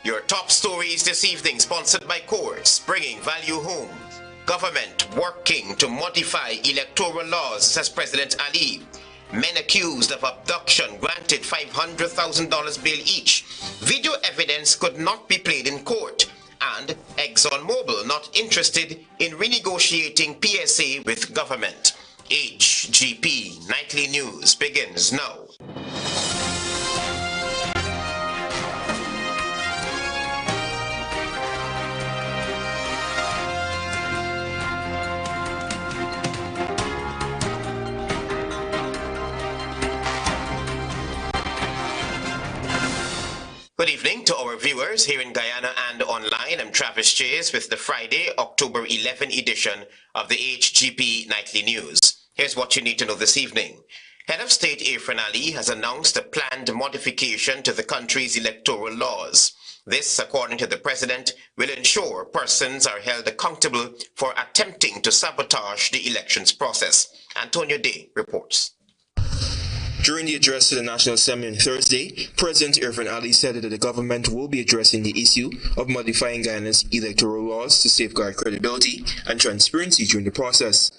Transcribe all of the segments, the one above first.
Your top stories this evening sponsored by courts, bringing value home. Government working to modify electoral laws, says President Ali. Men accused of abduction granted $500,000 bail each. Video evidence could not be played in court. And Exon Mobile not interested in renegotiating PSA with government. HGP Nightly News begins now. Good evening to our viewers here in Guyana and online. I'm Travis Chase with the Friday, October 11 edition of the HGP Nightly News. Here's what you need to know this evening. Head of State Irfan Ali has announced a planned modification to the country's electoral laws. This, according to the president, will ensure persons are held accountable for attempting to sabotage the elections process. Antonio Day reports. During the address to the National Assembly on Thursday, President Irfan Ali said that the government will be addressing the issue of modifying Guyana's electoral laws to safeguard credibility and transparency during the process.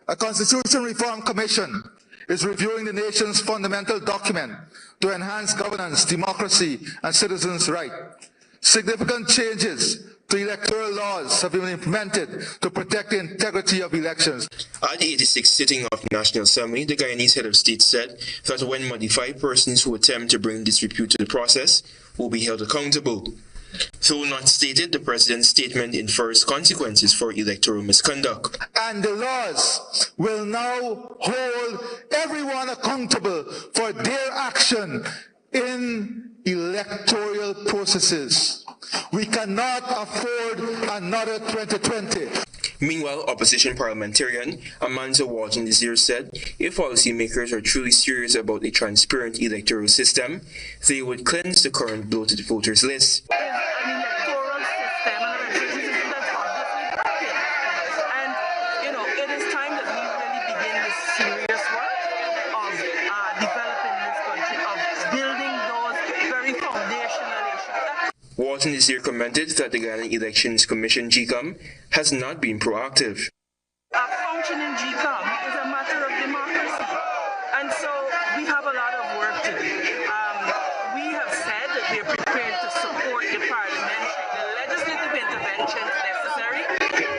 A Constitution Reform Commission is reviewing the nation's fundamental document to enhance governance, democracy, and citizens' rights. Significant changes to electoral laws have been implemented to protect the integrity of elections. At the 86th sitting of the National Assembly, the Guyanese head of state said that when modified, persons who attempt to bring disrepute to the process will be held accountable. Though not stated, the president's statement infers consequences for electoral misconduct. And the laws will now hold everyone accountable for their action in electoral processes. We cannot afford another 2020. Meanwhile, opposition parliamentarian Amando Braimah said if policymakers are truly serious about a transparent electoral system, they would cleanse the current bloated voters list. Walton this year commented that the Guyana Elections Commission GCOM has not been proactive. A functioning GCOM is a matter of democracy, and so we have a lot of work to do. We have said that we are prepared to support the legislative interventions necessary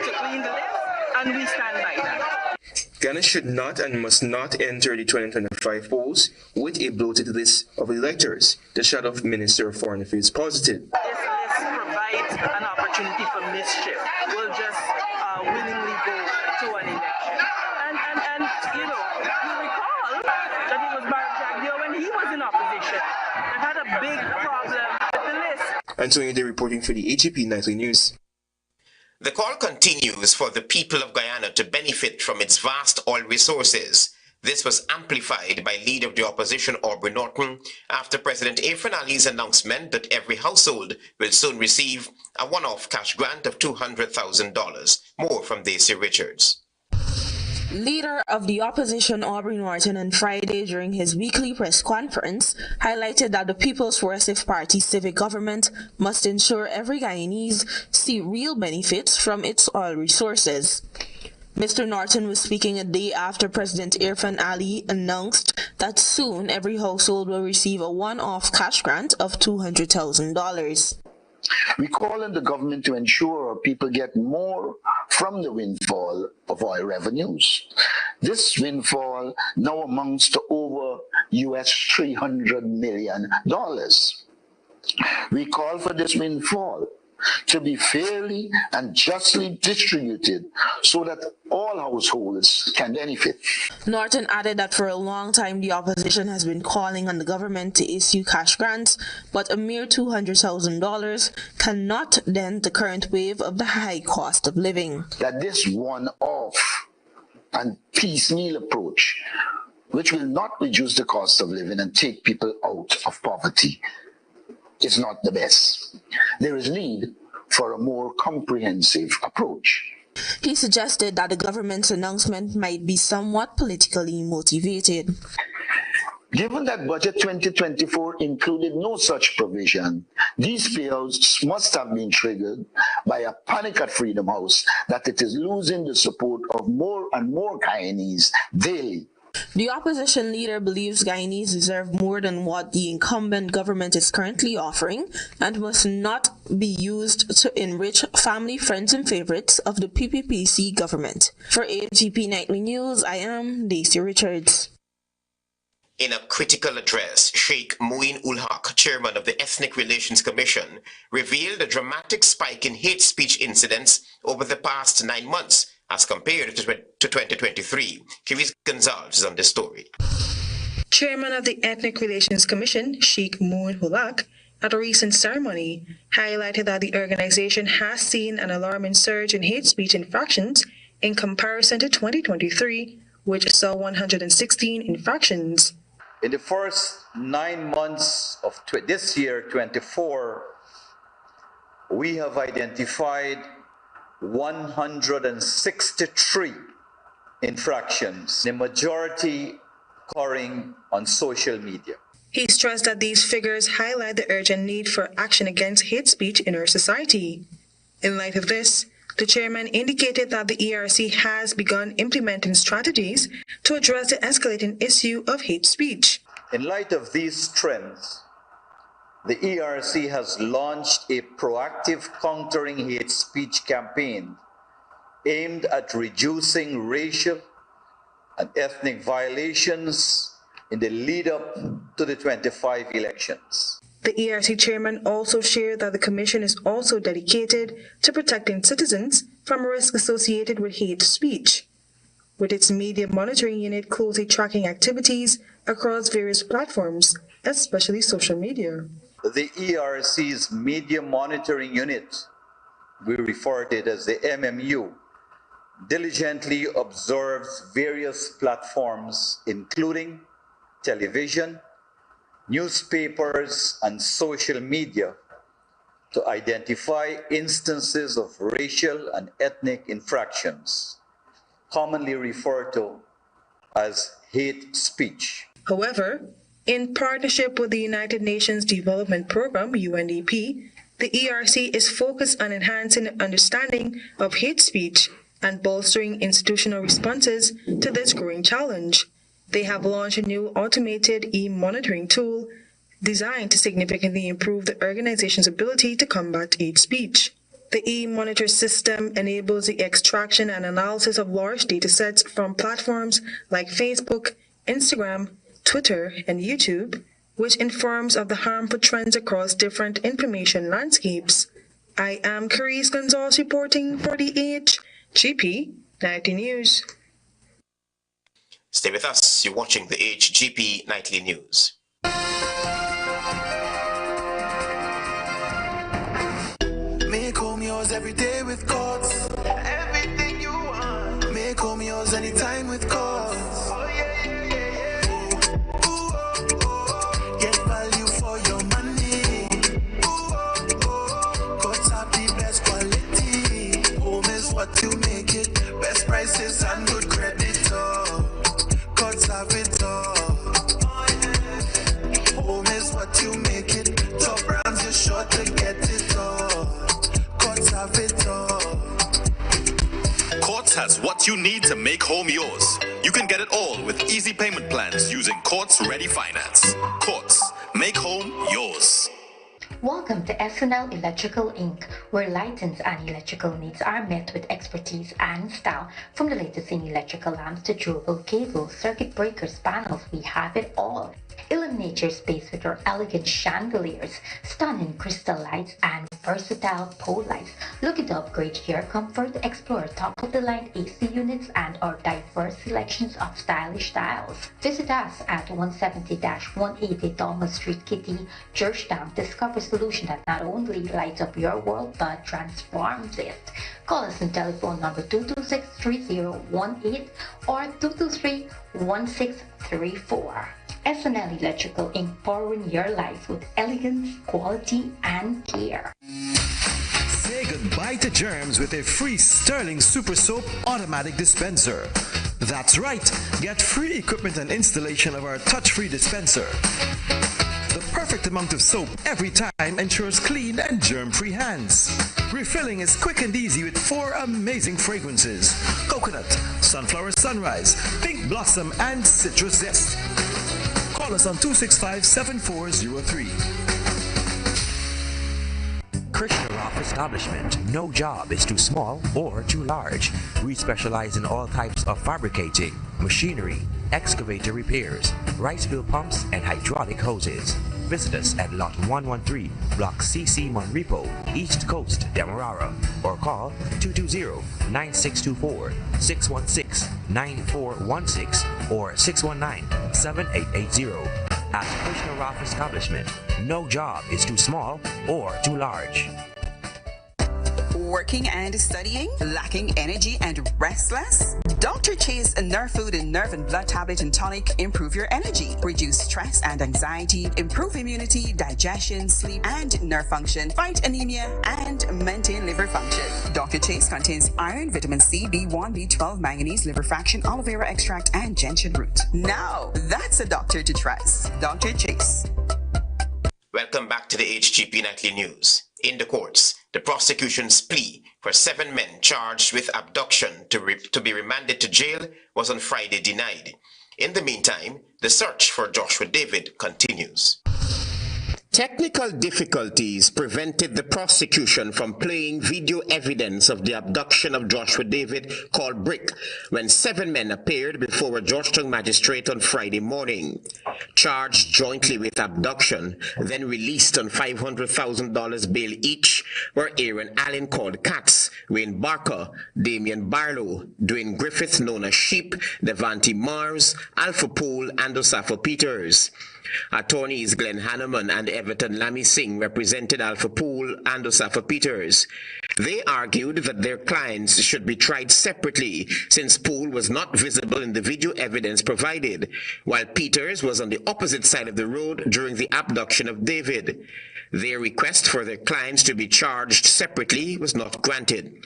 to clean the list, and we stand by that. Ghana should not and must not enter the 2025 polls with a bloated list of electors, the Shadow Minister of Foreign Affairs posited. This list provides an opportunity for mischief. We'll just willingly go to an election. And you know, you recall that it was Barry Jagdeo when he was in opposition and had a big problem with the list. Antonio Day reporting for the HGP Nightly News. The call continues for the people of Guyana to benefit from its vast oil resources. This was amplified by Leader of the Opposition Aubrey Norton after President Irfan Ali's announcement that every household will soon receive a one-off cash grant of $200,000. More from Daisy Richards. Leader of the Opposition Aubrey Norton on Friday during his weekly press conference highlighted that the People's Progressive Party civic government must ensure every Guyanese see real benefits from its oil resources. Mr. Norton was speaking a day after President Irfan Ali announced that soon every household will receive a one-off cash grant of $200,000. We call on the government to ensure people get more from the windfall of oil revenues. This windfall now amounts to over $300 million. We call for this windfall to be fairly and justly distributed so that all households can benefit. Norton added that for a long time the opposition has been calling on the government to issue cash grants, but a mere $200,000 cannot dent the current wave of the high cost of living. That this one-off and piecemeal approach, which will not reduce the cost of living and take people out of poverty, is not the best. There is need for a more comprehensive approach. He suggested that the government's announcement might be somewhat politically motivated. Given that Budget 2024 included no such provision, these payouts must have been triggered by a panic at Freedom House that it is losing the support of more and more Guyanese daily. The opposition leader believes Guyanese deserve more than what the incumbent government is currently offering and must not be used to enrich family, friends, and favorites of the PPPC government. For HGP Nightly News, I am Daisy Richards. In a critical address, Sheikh Moeen ul Haq, chairman of the Ethnic Relations Commission, revealed a dramatic spike in hate speech incidents over the past 9 months as compared to 2023. Kiris Gonzalez is on this story. Chairman of the Ethnic Relations Commission, Sheikh Moeen ul Haq, at a recent ceremony, highlighted that the organization has seen an alarming surge in hate speech infractions in comparison to 2023, which saw 116 infractions. In the first 9 months of this year, 24, we have identified 163 infractions, the majority occurring on social media. He stressed that these figures highlight the urgent need for action against hate speech in our society. In light of this, the chairman indicated that the ERC has begun implementing strategies to address the escalating issue of hate speech. In light of these trends, the ERC has launched a proactive countering hate speech campaign aimed at reducing racial and ethnic violations in the lead-up to the 25 elections. The ERC chairman also shared that the commission is also dedicated to protecting citizens from risk associated with hate speech, with its media monitoring unit closely tracking activities across various platforms, especially social media. The ERC's media monitoring unit, we refer to it as the MMU, diligently observes various platforms including television, newspapers, and social media to identify instances of racial and ethnic infractions, commonly referred to as hate speech. However, in partnership with the United Nations Development Programme, UNDP, the ERC is focused on enhancing the understanding of hate speech and bolstering institutional responses to this growing challenge. They have launched a new automated e-monitoring tool designed to significantly improve the organization's ability to combat hate speech. The e-monitor system enables the extraction and analysis of large datasets from platforms like Facebook, Instagram, Twitter, and YouTube, which informs of the harmful trends across different information landscapes. I am Kiris Gonzalez reporting for the HGP Nightly News. Stay with us. You're watching the HGP Nightly News. Make home yours every day with Courts. Everything you want. Make home yours anytime with Courts. Oh, yeah, yeah, yeah, yeah. Ooh, oh, oh. Get value for your money. Ooh, oh, oh. Courts have the best quality. Home is what you make it. Best prices and good credit. Courts have it all. Home is what you make it. Top brands, you're sure to get it all. Courts have it all. Courts has what you need to make home yours. You can get it all with easy payment plans using Courts Ready Finance. Courts, make home yours. Welcome to SNL Electrical Inc., where lighting and electrical needs are met with expertise and style. From the latest in electrical lamps to durable cables, circuit breakers, panels, we have it all. Illuminate your space with our elegant chandeliers, stunning crystal lights, and versatile pole lights. Looking to upgrade your comfort? Explore top-of-the-line AC units and our diverse selections of stylish styles. Visit us at 170-180 Thomas Street, Kitty, Georgetown. Discover a solution that not only lights up your world but transforms it. Call us on telephone number 226-3018 or 223-1634. SNL Electrical Inc., powering your life with elegance, quality, and care. Say goodbye to germs with a free Sterling Super Soap automatic dispenser. That's right, get free equipment and installation of our touch-free dispenser. The perfect amount of soap every time ensures clean and germ-free hands. Refilling is quick and easy with 4 amazing fragrances: coconut, sunflower sunrise, pink blossom, and citrus zest. Call us on 265-7403. Krishna Rock Establishment. No job is too small or too large. We specialize in all types of fabricating, machinery, excavator repairs, rice fill pumps, and hydraulic hoses. Visit us at Lot 113, Block CC Monrepo, East Coast, Demerara, or call 220-9624, 616-9416, or 619-7880. At Krishna Rock Establishment, no job is too small or too large. Working and studying, lacking energy and restless? Dr. Chase Nerve Food and Nerve and Blood Tablet and Tonic improve your energy, reduce stress and anxiety, improve immunity, digestion, sleep, and nerve function, fight anemia, and maintain liver function. Dr. Chase contains iron, vitamin C, B1, B12, manganese, liver fraction, aloe vera extract, and gentian root. Now, that's a doctor to trust. Dr. Chase. Welcome back to the HGP Nightly News. In the courts, the prosecution's plea for 7 men charged with abduction to be remanded to jail was on Friday denied. In the meantime, the search for Joshua David continues. Technical difficulties prevented the prosecution from playing video evidence of the abduction of Joshua David, called Brick, when 7 men appeared before a Georgetown magistrate on Friday morning. Charged jointly with abduction, then released on $500,000 bail each, were Aaron Allen, called Katz, Wayne Barker, Damian Barlow, Dwayne Griffith, known as Sheep, Devante Mars, Alpha Poole, and Osafo Peters. Attorneys Glenn Hanneman and Everton Lamy Singh represented Alpha Poole and Osafo Peters. They argued that their clients should be tried separately since Poole was not visible in the video evidence provided, while Peters was on the opposite side of the road during the abduction of David. Their request for their clients to be charged separately was not granted.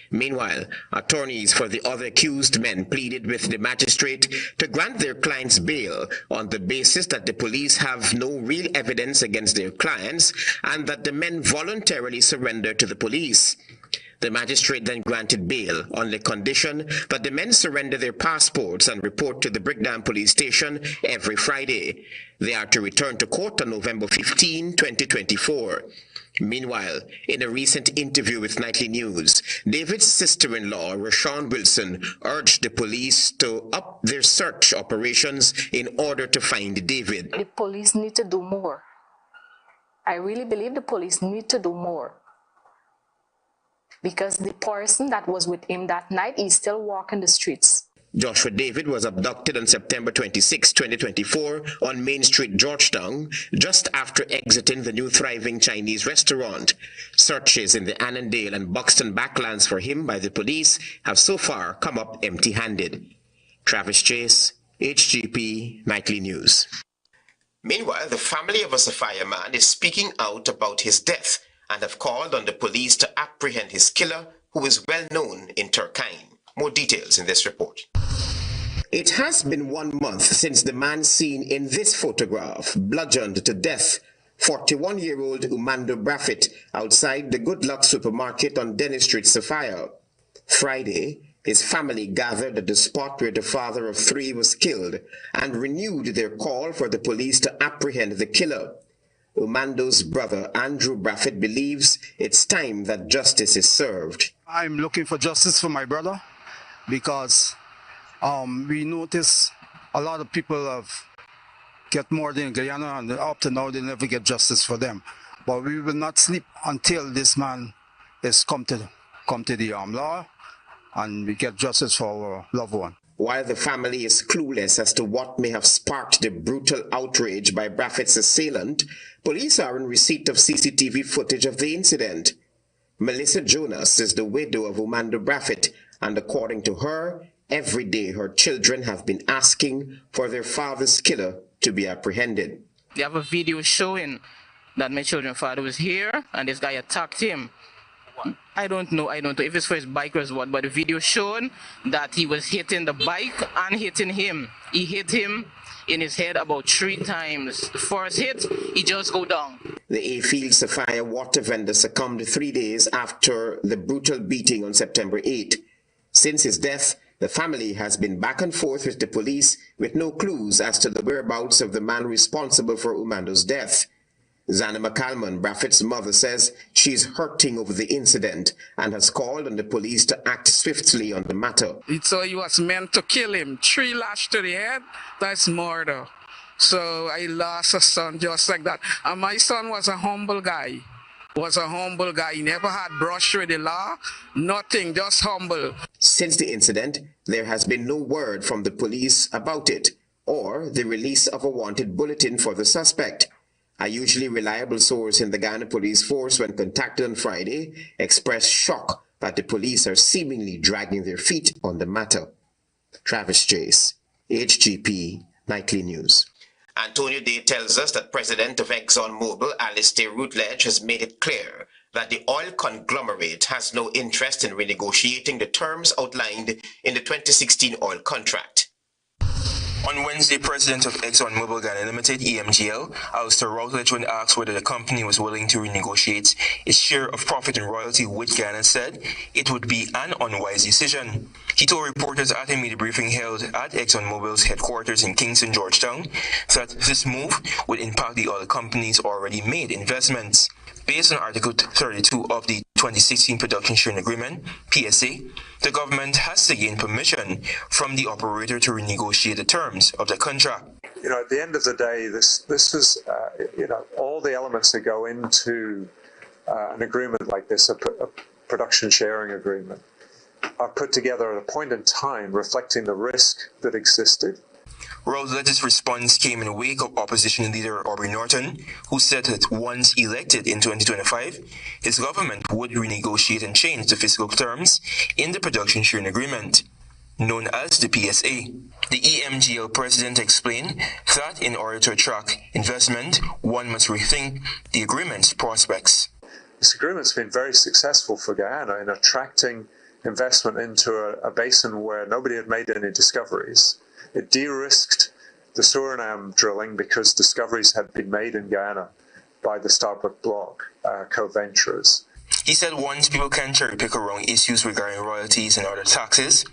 Meanwhile, attorneys for the other accused men pleaded with the magistrate to grant their clients bail on the basis that the police have no real evidence against their clients and that the men voluntarily surrendered to the police. The magistrate then granted bail on the condition that the men surrender their passports and report to the Brickdam police station every Friday. They are to return to court on November 15, 2024. Meanwhile, in a recent interview with Nightly News, David's sister-in-law, Rashawn Wilson, urged the police to up their search operations in order to find David. The police need to do more. I really believe the police need to do more. Because the person that was with him that night is still walking the streets. Joshua David was abducted on September 26, 2024 on Main Street, Georgetown, just after exiting the new thriving Chinese restaurant. Searches in the Annandale and Buxton backlands for him by the police have so far come up empty-handed. Travis Chase, HGP Nightly News. Meanwhile, the family of a Sophia man is speaking out about his death and have called on the police to apprehend his killer, who is well known in Turkine. More details in this report. It has been 1 month since the man seen in this photograph, bludgeoned to death, 41-year-old Amando Braimah, outside the Good Luck supermarket on Dennis Street, Sophia. Friday, his family gathered at the spot where the father of 3 was killed and renewed their call for the police to apprehend the killer. Amando's brother, Andrew Braimah, believes it's time that justice is served. I'm looking for justice for my brother because we notice a lot of people have get more than Guyana, and up to now they never get justice for them. But we will not sleep until this man is come to the law and we get justice for our loved one. While the family is clueless as to what may have sparked the brutal outrage by Braimah's assailant, police are in receipt of CCTV footage of the incident. Melissa Jonas is the widow of Amando Braimah, and according to her, every day her children have been asking for their father's killer to be apprehended. They have a video showing that my children's father was here and this guy attacked him. I don't know if it's for his bike or what, but the video shown that he was hitting the bike and hitting him. He hit him in his head about 3 times. First hit, he just go down. The A-Field Sapphire water vendor succumbed 3 days after the brutal beating on September 8. Since his death, the family has been back and forth with the police with no clues as to the whereabouts of the man responsible for Amando's death. Zana McCalman, Braffett's mother, says she's hurting over the incident and has called on the police to act swiftly on the matter. So he was meant to kill him. 3 lashes to the head, that's murder. So I lost a son just like that. And my son was a humble guy. He never had brush with the law, nothing, just humble. Since the incident, there has been no word from the police about it or the release of a wanted bulletin for the suspect. A usually reliable source in the Guyana police force, when contacted on Friday, expressed shock that the police are seemingly dragging their feet on the matter. Travis Chase, HGP Nightly News. Antonio Day tells us that President of Exon Mobile, Alistair Routledge, has made it clear that the oil conglomerate has no interest in renegotiating the terms outlined in the 2016 oil contract. On Wednesday, President of Exon Mobile Ghana Limited, EMGL, Alistair Routledge, when asked whether the company was willing to renegotiate its share of profit and royalty with Ghana, said it would be an unwise decision. He told reporters at a media briefing held at Exxon Mobil's headquarters in Kingston, Georgetown, that this move would impact the oil company's already made investments. Based on Article 32 of the 2016 Production Sharing Agreement, PSA, the government has to gain permission from the operator to renegotiate the terms of the contract. You know, at the end of the day, this is, all the elements that go into an agreement like this, a production sharing agreement, are put together at a point in time reflecting the risk that existed. Routledge's response came in the wake of opposition leader Aubrey Norton, who said that once elected in 2025, his government would renegotiate and change the fiscal terms in the production sharing agreement, known as the PSA. The EMGL president explained that in order to attract investment, one must rethink the agreement's prospects. This agreement's been very successful for Guyana in attracting investment into a basin where nobody had made any discoveries. It de-risked the Suriname drilling because discoveries had been made in Guyana by the Starbuck Block co-venturers. He said once people can cherry-pick around issues regarding royalties and other taxes,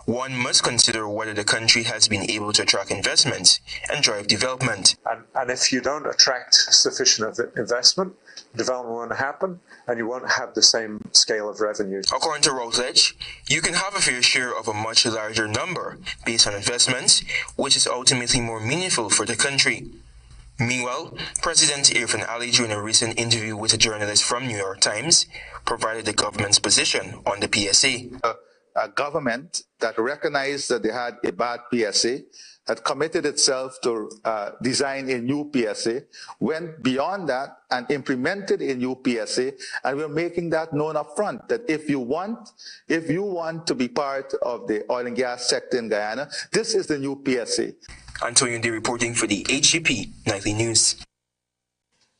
one must consider whether the country has been able to attract investments and drive development. And if you don't attract sufficient investment, development won't happen, and you won't have the same scale of revenue. According to Routledge, you can have a fair share of a much larger number based on investments, which is ultimately more meaningful for the country. Meanwhile, President Irfan Ali, during a recent interview with a journalist from New York Times, provided the government's position on the PSA. A government that recognized that they had a bad PSA, had committed itself to design a new PSA, went beyond that and implemented a new PSA, and we're making that known up front, that if you want to be part of the oil and gas sector in Guyana, this is the new PSA. Antonio Day reporting for the HGP Nightly News.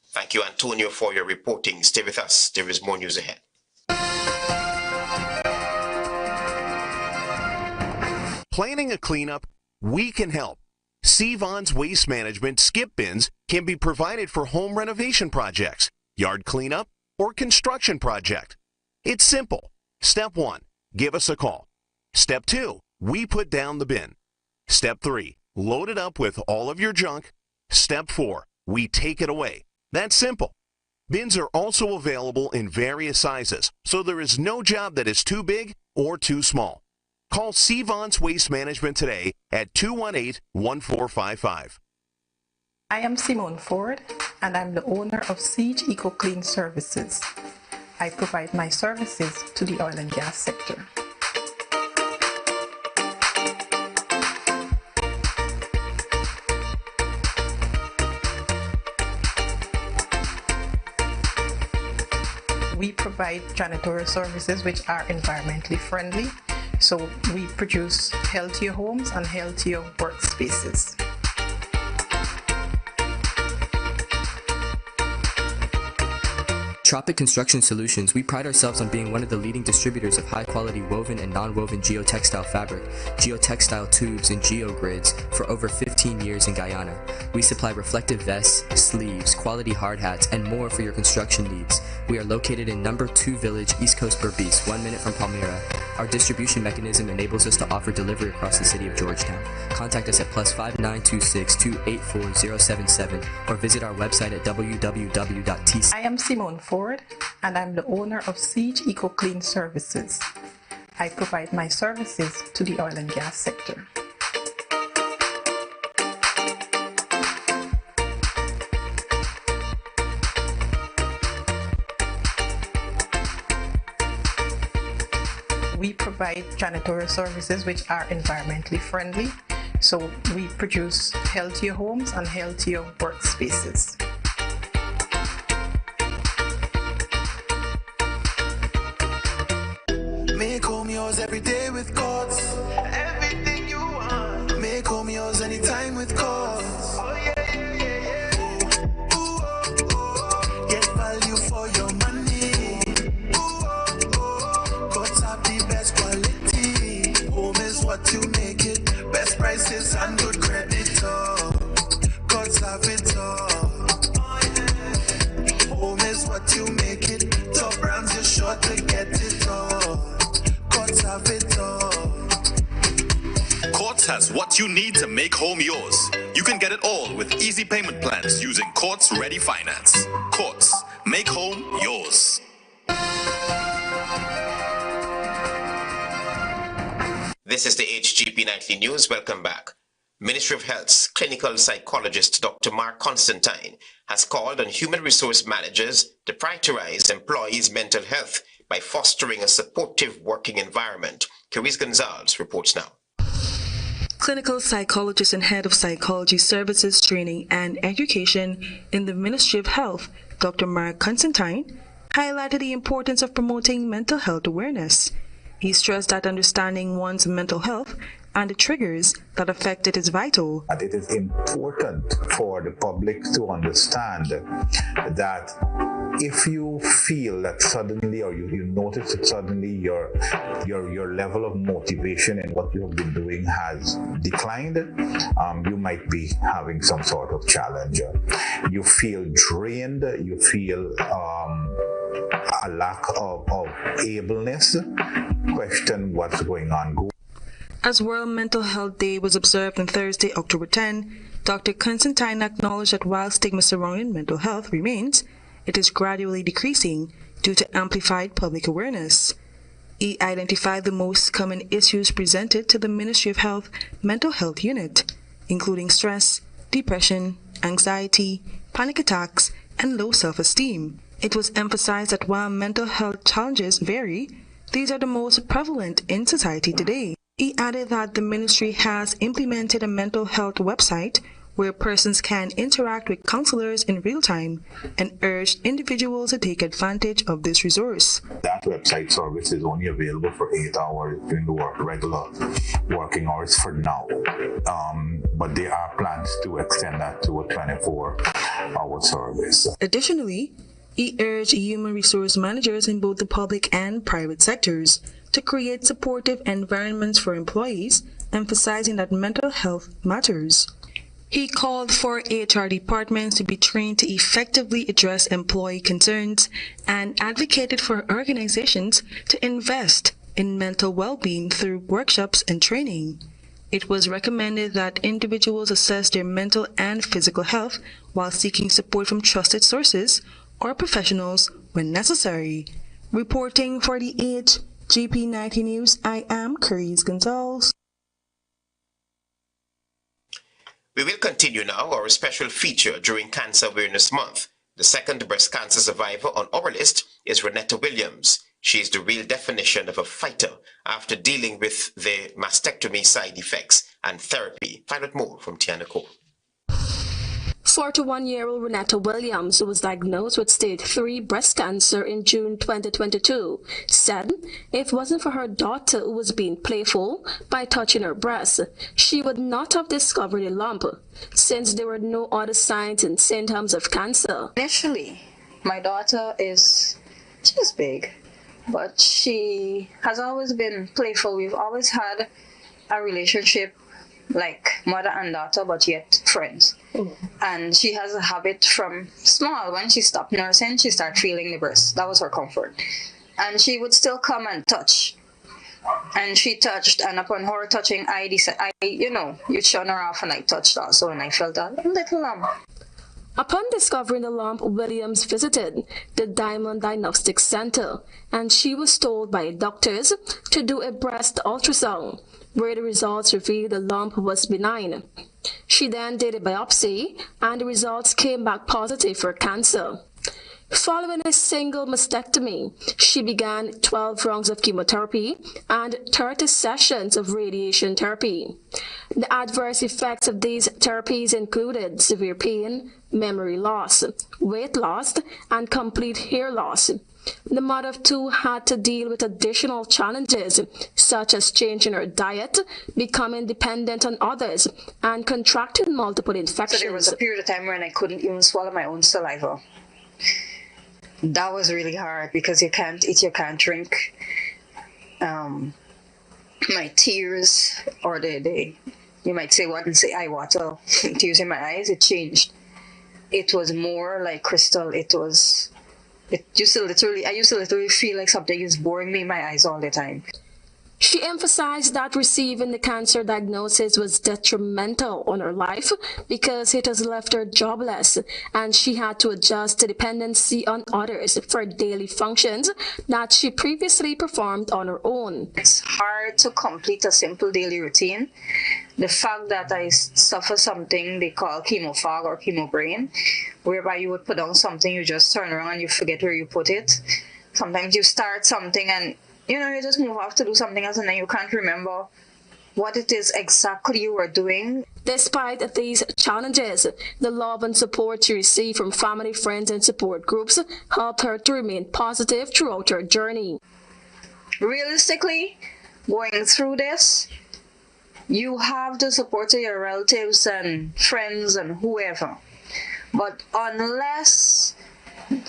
Thank you, Antonio, for your reporting. Stay with us. There is more news ahead. Planning a cleanup? We can help. Sevon's Waste Management skip bins can be provided for home renovation projects, yard cleanup, or construction project. It's simple. Step 1, give us a call. Step 2, we put down the bin. Step 3, load it up with all of your junk. Step 4, we take it away. That's simple. Bins are also available in various sizes, so there is no job that is too big or too small. Call Sevon's Waste Management today at 218-1455. I am Simone Ford, and I'm the owner of Siege Eco Clean Services. I provide my services to the oil and gas sector. We provide janitorial services which are environmentally friendly. So we produce healthier homes and healthier workspaces. Tropic Construction Solutions, we pride ourselves on being one of the leading distributors of high-quality woven and non-woven geotextile fabric, geotextile tubes, and geogrids for over 15 years in Guyana. We supply reflective vests, sleeves, quality hard hats, and more for your construction needs. We are located in number 2 Village, East Coast Berbice, 1 minute from Palmyra. Our distribution mechanism enables us to offer delivery across the city of Georgetown. Contact us at +5926 284 077 or visit our website at www.tc. I am Simone Ford, and I'm the owner of Siege Eco Clean Services. I provide my services to the oil and gas sector. We provide janitorial services which are environmentally friendly, so we produce healthier homes and healthier workspaces. Make home yours every day with Courts. Everything you want. Make home yours anytime with Courts. Oh yeah, yeah, yeah, yeah. Ooh, oh, oh. Get value for your money. Ooh, oh, oh. Courts have the best quality. Home is what you make it. Best prices and good credit. Oh. Courts have it all. Oh, yeah. Home is what you make it. Top brands, you're sure to get it all. Courts has what you need to make home yours. You can get it all with easy payment plans using Courts Ready Finance. Courts, make home yours. This is the HGP Nightly News. Welcome back. Ministry of Health's clinical psychologist Dr. Mark Constantine has called on human resource managers to prioritize employees' mental health by fostering a supportive working environment. Carice Gonzalez reports now. Clinical psychologist and head of psychology services, training and education in the Ministry of Health, Dr. Mark Constantine, highlighted the importance of promoting mental health awareness. He stressed that understanding one's mental health and the triggers that affect it is vital. And it is important for the public to understand that if you feel that suddenly, or you notice that suddenly your level of motivation in what you have been doing has declined, you might be having some sort of challenge. You feel drained, you feel a lack of ableness, question what's going on. As World Mental Health Day was observed on Thursday, October 10, Dr. Constantine acknowledged that while stigma surrounding mental health remains, it is gradually decreasing due to amplified public awareness. He identified the most common issues presented to the Ministry of Health Mental Health Unit, including stress, depression, anxiety, panic attacks, and low self-esteem. It was emphasized that while mental health challenges vary, these are the most prevalent in society today. He added that the ministry has implemented a mental health website where persons can interact with counselors in real time and urged individuals to take advantage of this resource. That website service is only available for 8 hours during the regular working hours for now. But there are plans to extend that to a 24-hour service. Additionally, he urged human resource managers in both the public and private sectors to create supportive environments for employees, emphasizing that mental health matters. He called for HR departments to be trained to effectively address employee concerns and advocated for organizations to invest in mental well-being through workshops and training. It was recommended that individuals assess their mental and physical health while seeking support from trusted sources or professionals when necessary. Reporting for the HGP Nightly News, I am Carice Gonzalez. We will continue now our special feature during Cancer Awareness Month. The second breast cancer survivor on our list is Renetta Williams. She is the real definition of a fighter after dealing with the mastectomy side effects and therapy. Find out more from Tiana Cole. 41-year-old Renetta Williams, who was diagnosed with stage 3 breast cancer in June 2022, said if it wasn't for her daughter who was being playful by touching her breast, she would not have discovered a lump, since there were no other signs and symptoms of cancer. Initially, My daughter she's big, but she has always been playful. We've always had a relationship like mother and daughter, but yet friends. And she has a habit from small. When she stopped nursing, she started feeling the breast. That was her comfort. And she would still come and touch. And she touched, and upon her touching, you shun her off, and I touched also, and I felt a little lump. Upon discovering the lump, Williams visited the Diamond Diagnostic Center, and she was told by doctors to do a breast ultrasound, where the results revealed the lump was benign. She then did a biopsy, and the results came back positive for cancer. Following a single mastectomy, she began 12 rounds of chemotherapy and 30 sessions of radiation therapy. The adverse effects of these therapies included severe pain, memory loss, weight loss, and complete hair loss. The mother of two had to deal with additional challenges, such as changing her diet, becoming dependent on others, and contracting multiple infections. So there was a period of time when I couldn't even swallow my own saliva. That was really hard because you can't eat, you can't drink. My tears, or you might say what and say eye water, tears in my eyes, it changed. It was more like crystal. I used to literally feel like something is boring me in my eyes all the time. She emphasized that receiving the cancer diagnosis was detrimental on her life because it has left her jobless, and she had to adjust to dependency on others for daily functions that she previously performed on her own. It's hard to complete a simple daily routine. The fact that I suffer something they call chemo fog or chemo brain, whereby you would put down something, you just turn around and you forget where you put it. Sometimes you start something and you just move off to do something else, and then you can't remember what it is exactly you were doing. Despite these challenges, the love and support she received from family, friends, and support groups helped her to remain positive throughout her journey. Realistically, going through this, you have the support of your relatives and friends and whoever. But unless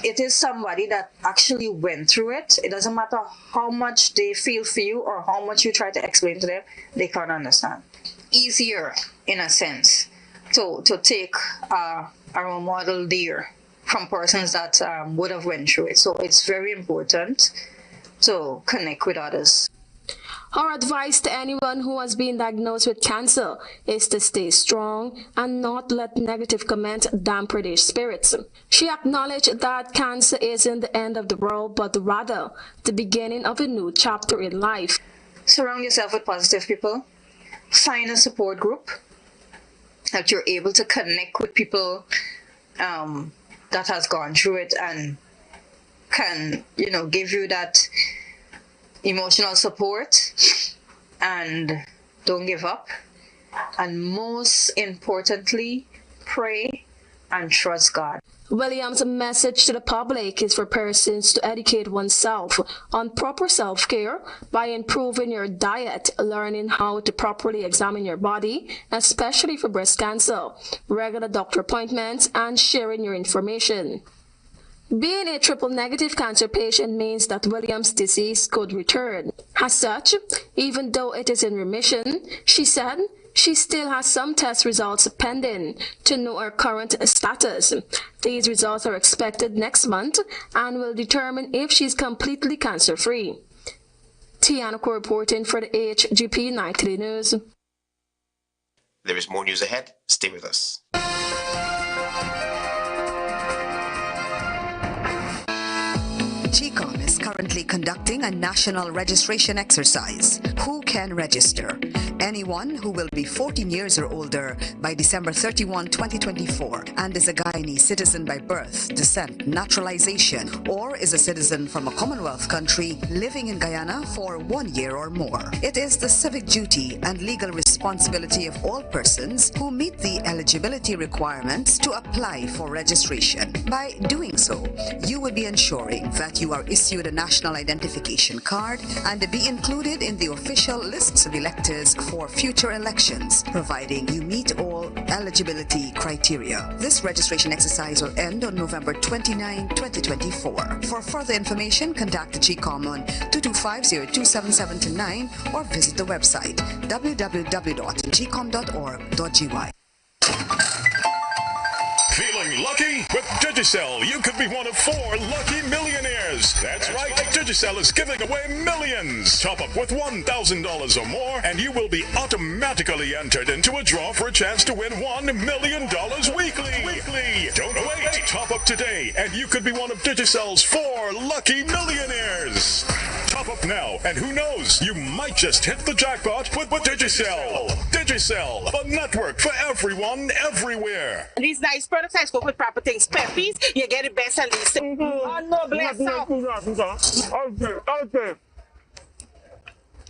it is somebody that actually went through it, it doesn't matter how much they feel for you or how much you try to explain to them, they can't understand. Easier, in a sense, to take a role model there from persons that would have went through it. So it's very important to connect with others. Her advice to anyone who has been diagnosed with cancer is to stay strong and not let negative comments dampen their spirits. She acknowledged that cancer isn't the end of the world, but rather the beginning of a new chapter in life. Surround yourself with positive people. Find a support group that you're able to connect with people that has gone through it and can, give you that emotional support, and don't give up. And most importantly, pray and trust God. Williams' message to the public is for persons to educate oneself on proper self-care by improving your diet, learning how to properly examine your body, especially for breast cancer, regular doctor appointments, and sharing your information. Being a triple negative cancer patient means that Williams' disease could return. As such, even though it is in remission, she said she still has some test results pending to know her current status. These results are expected next month and will determine if she's completely cancer-free. Tianako reporting for the HGP Nightly News. There is more news ahead. Stay with us. GCOM is currently conducting a national registration exercise. Who can register? Anyone who will be 14 years or older by December 31, 2024 and is a Guyanese citizen by birth, descent, naturalization, or is a citizen from a Commonwealth country living in Guyana for 1 year or more. It is the civic duty and legal responsibility responsibility of all persons who meet the eligibility requirements to apply for registration. By doing so, you will be ensuring that you are issued a national identification card and be included in the official lists of electors for future elections, providing you meet all eligibility criteria. This registration exercise will end on November 29, 2024. For further information, contact the GCOM on 225-027729 or visit the website www.gcom.org.gy. Feeling lucky? With Digicel, you could be one of 4 lucky millionaires. That's right. Digicel is giving away millions. Top up with $1,000 or more, and you will be automatically entered into a draw for a chance to win $1 million weekly. Don't wait. Top up today, and you could be one of Digicel's 4 lucky millionaires. Top up now, and who knows, you might just hit the jackpot with Digicel. Digicel, the network for everyone, everywhere. These nice products I spoke with proper things. Peppies, you get the best and least. Oh, no, bless up. Okay.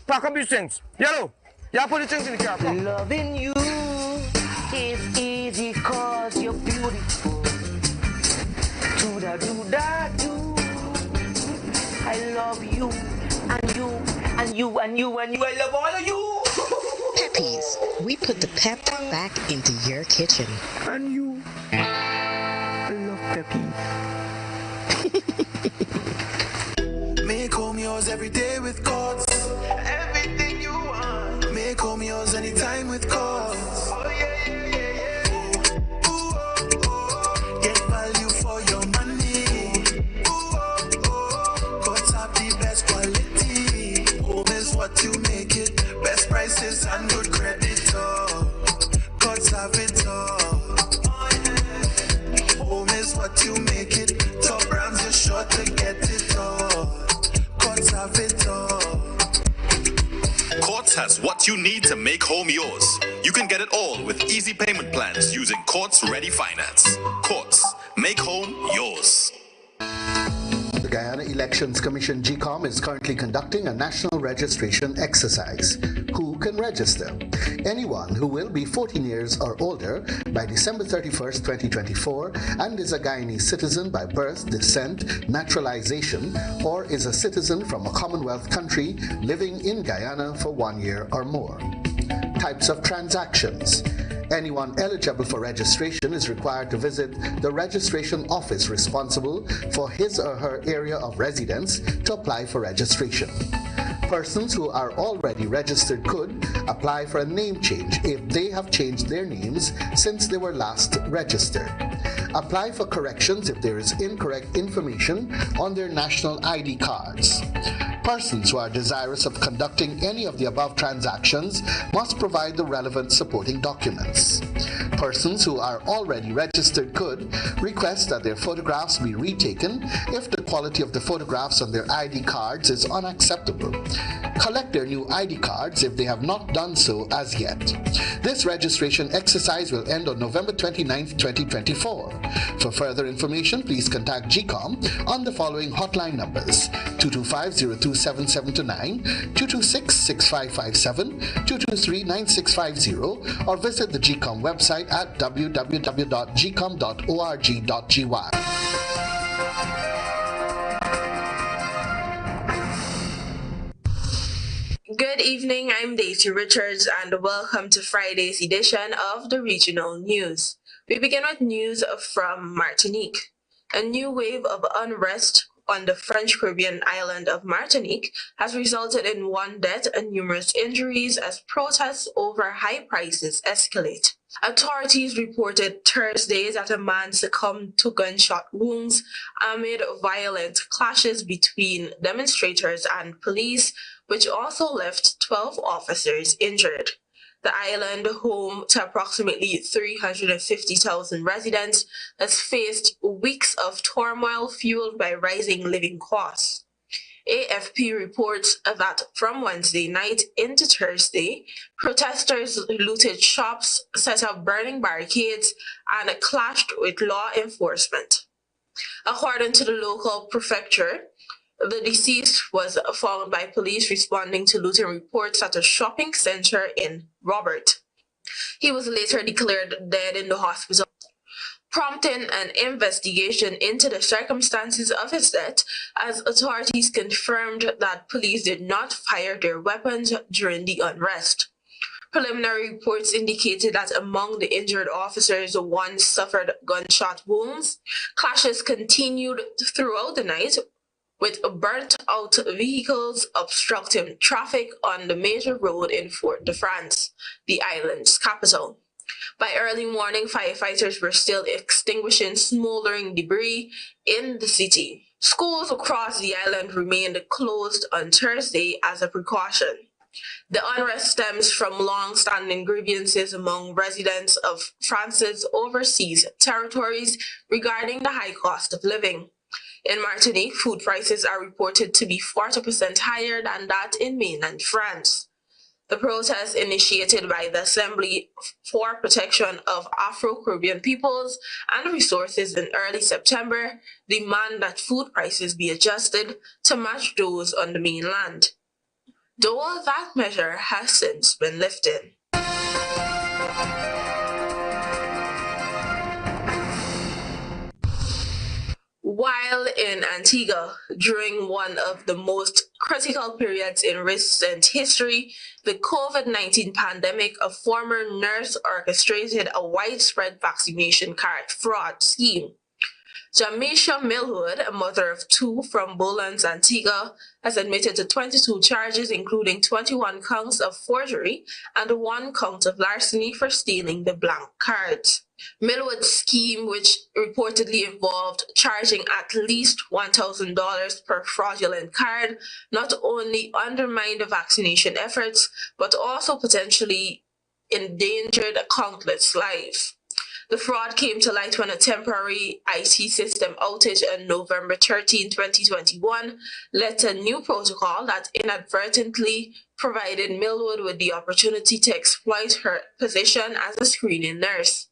Pack up these things. Yellow, you put the things in the car. Loving you is easy cause you're beautiful. Do-da-do-da-do. I love you, and you, and you, and you, and you. I love all of you. Peppies, we put the pep back into your kitchen. And you. I love Peppies. Make home yours every day with Courts. Everything you want. Make home yours anytime with Courts. Oh yeah. Get value for your money. Courts have the best quality. Home is what you make it. Best prices and good credit. Courts have it all. Home is what you make it. Top brands, you're sure to get it all. Courts have it all. Courts has what you need to make home yours. You can get it all with easy payment plans using Courts Ready Finance. Courts, make home yours. The Guyana Elections Commission GCOM is currently conducting a national registration exercise. Who can register? Anyone who will be 14 years or older by December 31st, 2024 and is a Guyanese citizen by birth, descent, naturalization, or is a citizen from a Commonwealth country living in Guyana for 1 year or more. Types of transactions. Anyone eligible for registration is required to visit the registration office responsible for his or her area of residence to apply for registration. Persons who are already registered could apply for a name change if they have changed their names since they were last registered. Apply for corrections if there is incorrect information on their national ID cards. Persons who are desirous of conducting any of the above transactions must provide the relevant supporting documents. Persons who are already registered could request that their photographs be retaken if the quality of the photographs on their ID cards is unacceptable. Collect their new ID cards if they have not done so as yet. This registration exercise will end on November 29, 2024. For further information, please contact GCOM on the following hotline numbers: 225-027729, 226-6557, 223-9650, or visit the GCOM website at www.gcom.org.gy. Good evening, I'm Daisy Richards and welcome to Friday's edition of the Regional News. We begin with news from Martinique. A new wave of unrest on the French Caribbean island of Martinique has resulted in 1 death and numerous injuries as protests over high prices escalate. Authorities reported Thursday that a man succumbed to gunshot wounds amid violent clashes between demonstrators and police, which also left 12 officers injured. The island, home to approximately 350,000 residents, has faced weeks of turmoil fueled by rising living costs. AFP reports that from Wednesday night into Thursday, protesters looted shops, set up burning barricades, and clashed with law enforcement. According to the local prefecture, The deceased was found by police responding to looting reports at a shopping center in Robert. He was later declared dead in the hospital, prompting an investigation into the circumstances of his death, as authorities confirmed that police did not fire their weapons during the unrest. Preliminary reports indicated that among the injured officers, one suffered gunshot wounds. Clashes continued throughout the night, with burnt-out vehicles obstructing traffic on the major road in Fort-de-France, the island's capital. By early morning, firefighters were still extinguishing smoldering debris in the city. Schools across the island remained closed on Thursday as a precaution. The unrest stems from long-standing grievances among residents of France's overseas territories regarding the high cost of living. In Martinique, food prices are reported to be 40% higher than that in mainland France. The protest, initiated by the Assembly for Protection of Afro-Caribbean Peoples and Resources in early September, demand that food prices be adjusted to match those on the mainland, though that measure has since been lifted. While in Antiga, during one of the most critical periods in recent history, the COVID-19 pandemic, a former nurse orchestrated a widespread vaccination card fraud scheme. Jamisha Millwood, a mother of two from Bolans, Antigua, has admitted to 22 charges, including 21 counts of forgery and 1 count of larceny for stealing the blank cards. Millwood's scheme, which reportedly involved charging at least $1,000 per fraudulent card, not only undermined the vaccination efforts, but also potentially endangered countless lives. The fraud came to light when a temporary IT system outage on November 13, 2021 led to a new protocol that inadvertently provided Millwood with the opportunity to exploit her position as a screening nurse.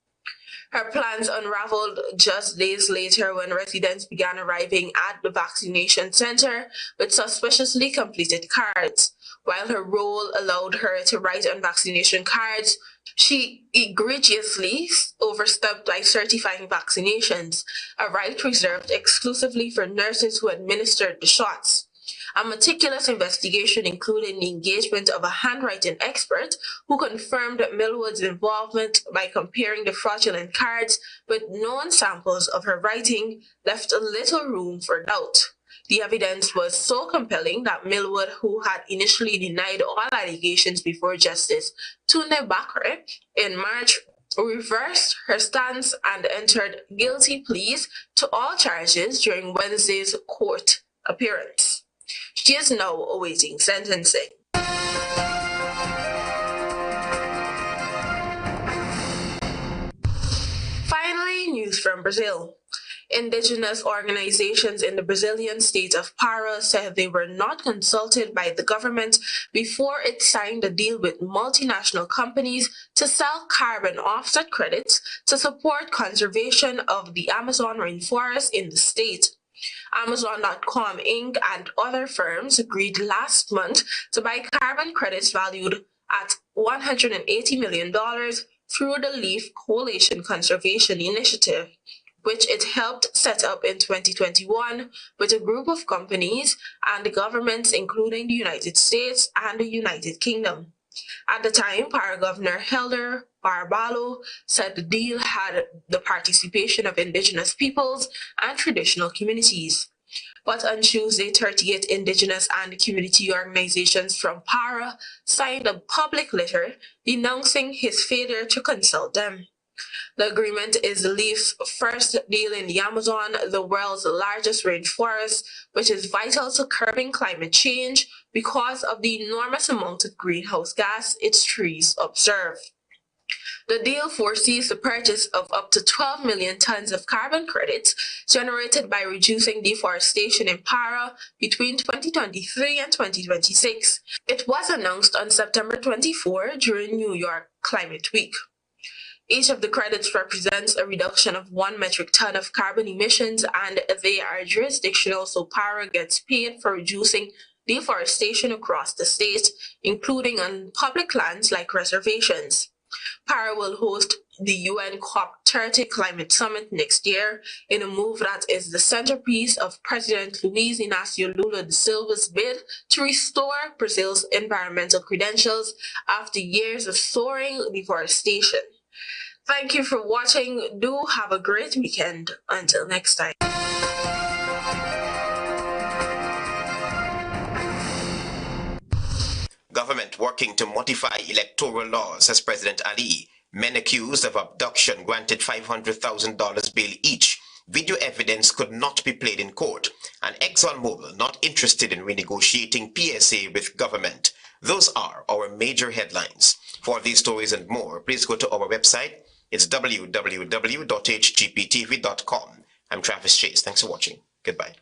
Her plans unraveled just days later when residents began arriving at the vaccination center with suspiciously completed cards. While her role allowed her to write on vaccination cards, she egregiously overstepped by certifying vaccinations, a right reserved exclusively for nurses who administered the shots. A meticulous investigation, including the engagement of a handwriting expert who confirmed Millwood's involvement by comparing the fraudulent cards with known samples of her writing, left little room for doubt. The evidence was so compelling that Millwood, who had initially denied all allegations before Justice Tunde Bakre in March, reversed her stance and entered guilty pleas to all charges during Wednesday's court appearance. She is now awaiting sentencing. Finally, news from Brazil. Indigenous organizations in the Brazilian state of Pará said they were not consulted by the government before it signed a deal with multinational companies to sell carbon offset credits to support conservation of the Amazon rainforest in the state. Amazon.com Inc. and other firms agreed last month to buy carbon credits valued at $180 million through the Leaf Coalition Conservation Initiative, which it helped set up in 2021 with a group of companies and governments including the United States and the United Kingdom. At the time, Pará Governor Helder Barbalho said the deal had the participation of indigenous peoples and traditional communities. But on Tuesday, 38 indigenous and community organizations from Pará signed a public letter denouncing his failure to consult them. The agreement is Leaf's first deal in the Amazon, the world's largest rainforest, which is vital to curbing climate change because of the enormous amount of greenhouse gas its trees absorb. The deal foresees the purchase of up to 12 million tons of carbon credits generated by reducing deforestation in Pará between 2023 and 2026. It was announced on September 24 during New York Climate Week. Each of the credits represents a reduction of 1 metric ton of carbon emissions, and they are jurisdictional, so PARA gets paid for reducing deforestation across the state, including on public lands like reservations. PARA will host the UN COP30 Climate Summit next year in a move that is the centerpiece of President Luiz Inácio Lula da Silva's bid to restore Brazil's environmental credentials after years of soaring deforestation. Thank you for watching. Do have a great weekend. Until next time. Government working to modify electoral laws, says President Ali. Men accused of abduction granted $500,000 bail each. Video evidence could not be played in court. And Exon Mobile not interested in renegotiating PSA with government. Those are our major headlines. For these stories and more, please go to our website. It's www.hgptv.com. I'm Travis Chase. Thanks for watching. Goodbye.